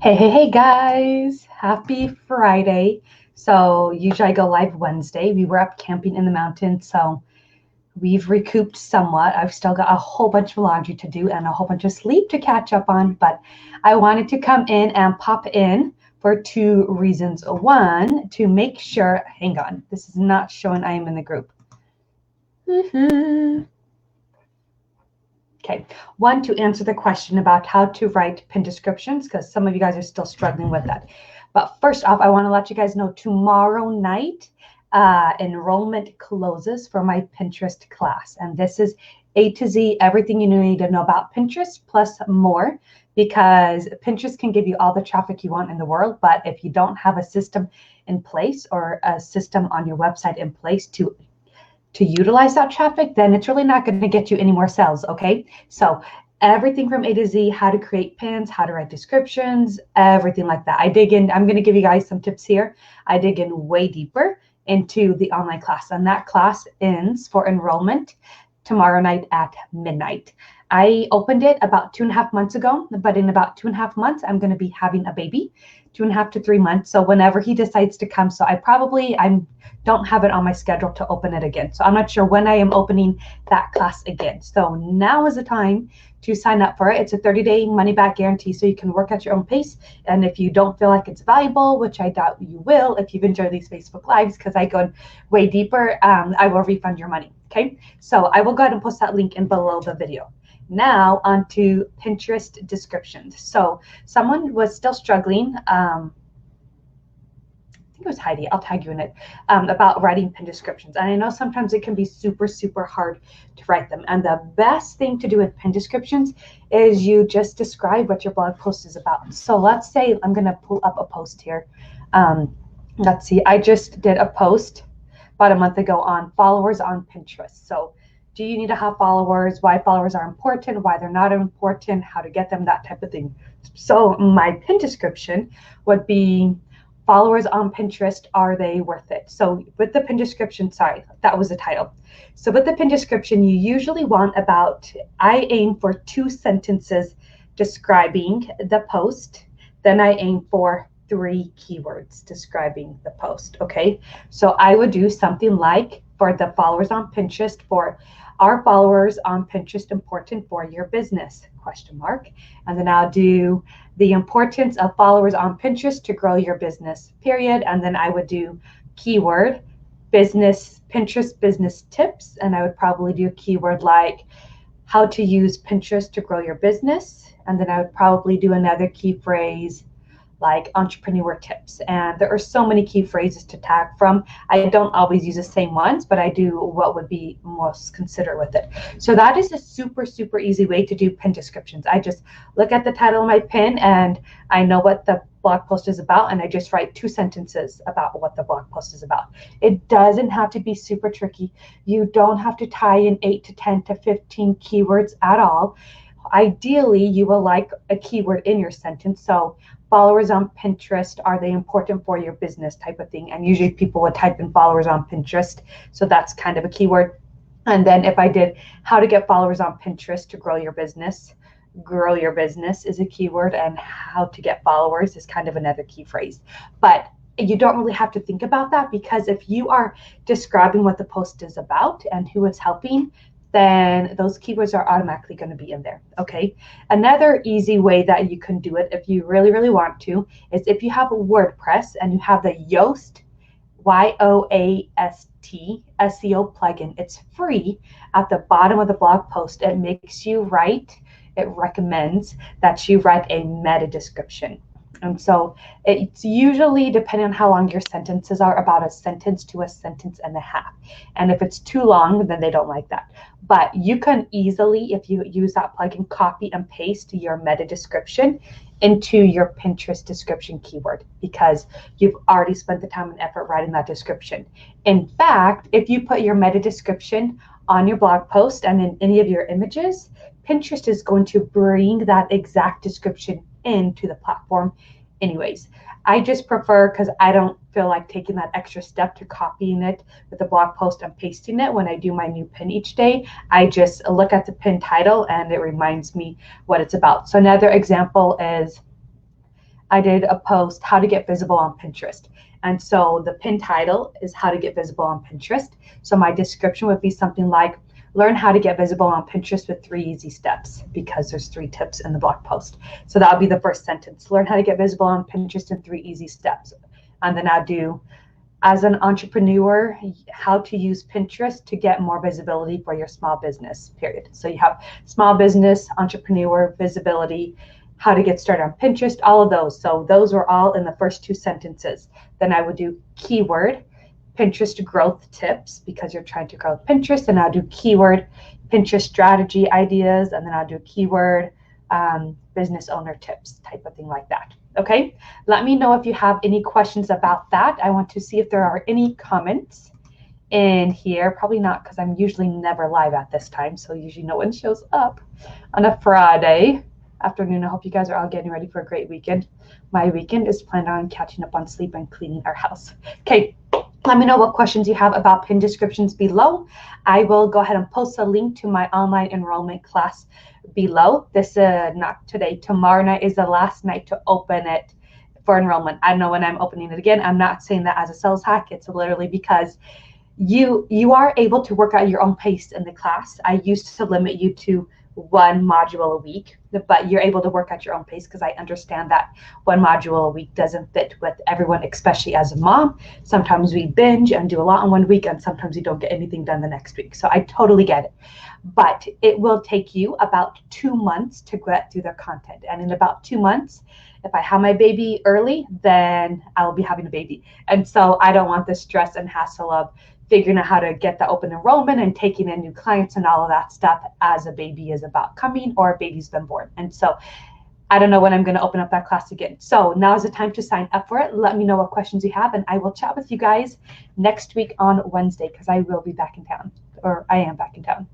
Hey guys, happy Friday. So usually I go live Wednesday. We were up camping in the mountains, so we've recouped somewhat. I've still got a whole bunch of laundry to do and a whole bunch of sleep to catch up on, but I wanted to come in and pop in for two reasons. One, to make sure, hang on, this is not showing I am in the group. Okay, one, to answer the question about how to write pin descriptions, because some of you guys are still struggling with that. But first off, I want to let you guys know tomorrow night, enrollment closes for my Pinterest class. And this is A to Z, everything you need to know about Pinterest, plus more, because Pinterest can give you all the traffic you want in the world. But if you don't have a system in place or a system on your website in place to utilize that traffic, then it's really not going to get you any more sales. Okay. So everything from A to Z, how to create pins, how to write descriptions, everything like that. I dig in. I'm going to give you guys some tips here. I dig in way deeper into the online class, and that class ends for enrollment tomorrow night at midnight. I opened it about 2.5 months ago, but in about 2.5 months, I'm going to be having a baby, 2.5 to 3 months. So whenever he decides to come, so I don't have it on my schedule to open it again. So I'm not sure when I am opening that class again. So now is the time to sign up for it. It's a 30-day money-back guarantee, so you can work at your own pace. And if you don't feel like it's valuable, which I doubt you will if you've enjoyed these Facebook Lives, because I go way deeper, I will refund your money. Okay, so I will go ahead and post that link in below the video. Now onto Pinterest descriptions. So someone was still struggling. I think it was Heidi, I'll tag you in it, about writing pin descriptions. And I know sometimes it can be super, super hard to write them. And the best thing to do with pin descriptions is you just describe what your blog post is about. So let's say I'm going to pull up a post here. Let's see, I just did a post about a month ago on followers on Pinterest. So do you need to have followers? Why followers are important? Why they're not important? How to get them? That type of thing. So my pin description would be followers on Pinterest, are they worth it? So with the pin description, sorry, that was the title. So with the pin description, you usually want I aim for 2 sentences describing the post. Then I aim for 3 keywords describing the post. Okay. So I would do something like, for the followers on Pinterest, are followers on Pinterest important for your business? ? And then I'll do the importance of followers on Pinterest to grow your business, period. And then I would do keyword Pinterest business tips. And I would probably do a keyword like how to use Pinterest to grow your business. And then I would probably do another key phrase like entrepreneur tips. And there are so many key phrases to tag from. I don't always use the same ones, but I do what would be most considerate with it. So that is a super, super easy way to do pin descriptions. I just look at the title of my pin and I know what the blog post is about, and I just write 2 sentences about what the blog post is about. It doesn't have to be super tricky. You don't have to tie in 8 to 10 to 15 keywords at all. Ideally, you will like a keyword in your sentence. So followers on Pinterest, are they important for your business type of thing? And usually people would type in followers on Pinterest. So that's kind of a keyword. And then if I did how to get followers on Pinterest to grow your business is a keyword, and how to get followers is kind of another key phrase. But you don't really have to think about that, because if you are describing what the post is about and who it's helping, then those keywords are automatically going to be in there. Okay. Another easy way that you can do it, if you really, really want to, is if you have a WordPress and you have the Yoast, YOAST SEO plugin. It's free. At the bottom of the blog post, it recommends that you write a meta description. And so it's usually, depending on how long your sentences are, about a sentence to a sentence and a half. And if it's too long, then they don't like that. But you can easily, if you use that plugin, copy and paste your meta description into your Pinterest description keyword, because you've already spent the time and effort writing that description. In fact, if you put your meta description on your blog post and in any of your images, Pinterest is going to bring that exact description into the platform anyways. I just prefer, because I don't feel like taking that extra step to copying it with the blog post and pasting it when I do my new pin each day. I just look at the pin title and it reminds me what it's about. So another example is I did a post, how to get visible on Pinterest. And so the pin title is how to get visible on Pinterest. So my description would be something like, learn how to get visible on Pinterest with 3 easy steps, because there's 3 tips in the blog post. So that would be the first sentence. Learn how to get visible on Pinterest in 3 easy steps. And then I'll do, as an entrepreneur, how to use Pinterest to get more visibility for your small business, period. So you have small business, entrepreneur, visibility, how to get started on Pinterest, all of those. So those were all in the first 2 sentences. Then I would do keyword, Pinterest growth tips, because you're trying to grow Pinterest. And I'll do keyword, Pinterest strategy ideas. And then I'll do keyword, business owner tips, type of thing like that. Okay, let me know if you have any questions about that. I want to see if there are any comments in here. Probably not, because I'm usually never live at this time. So usually no one shows up on a Friday afternoon. I hope you guys are all getting ready for a great weekend. My weekend is planned on catching up on sleep and cleaning our house. Okay, let me know what questions you have about pin descriptions below. I will go ahead and post a link to my online enrollment class below. This not today, tomorrow night is the last night to open it for enrollment. I don't know when I'm opening it again. I'm not saying that as a sales hack. It's literally because you are able to work at your own pace in the class. I used to limit you to 1 module a week, but you're able to work at your own pace, because I understand that 1 module a week doesn't fit with everyone, especially as a mom. Sometimes we binge and do a lot in 1 week, and sometimes we don't get anything done the next week. So I totally get it. But it will take you about 2 months to get through their content. And in about 2 months, if I have my baby early, then I will be having a baby. And so I don't want the stress and hassle of figuring out how to get the open enrollment and taking in new clients and all of that stuff as a baby is about coming or a baby's been born. And so I don't know when I'm going to open up that class again. So now is the time to sign up for it. Let me know what questions you have, and I will chat with you guys next week on Wednesday, because I will be back in town, or I am back in town.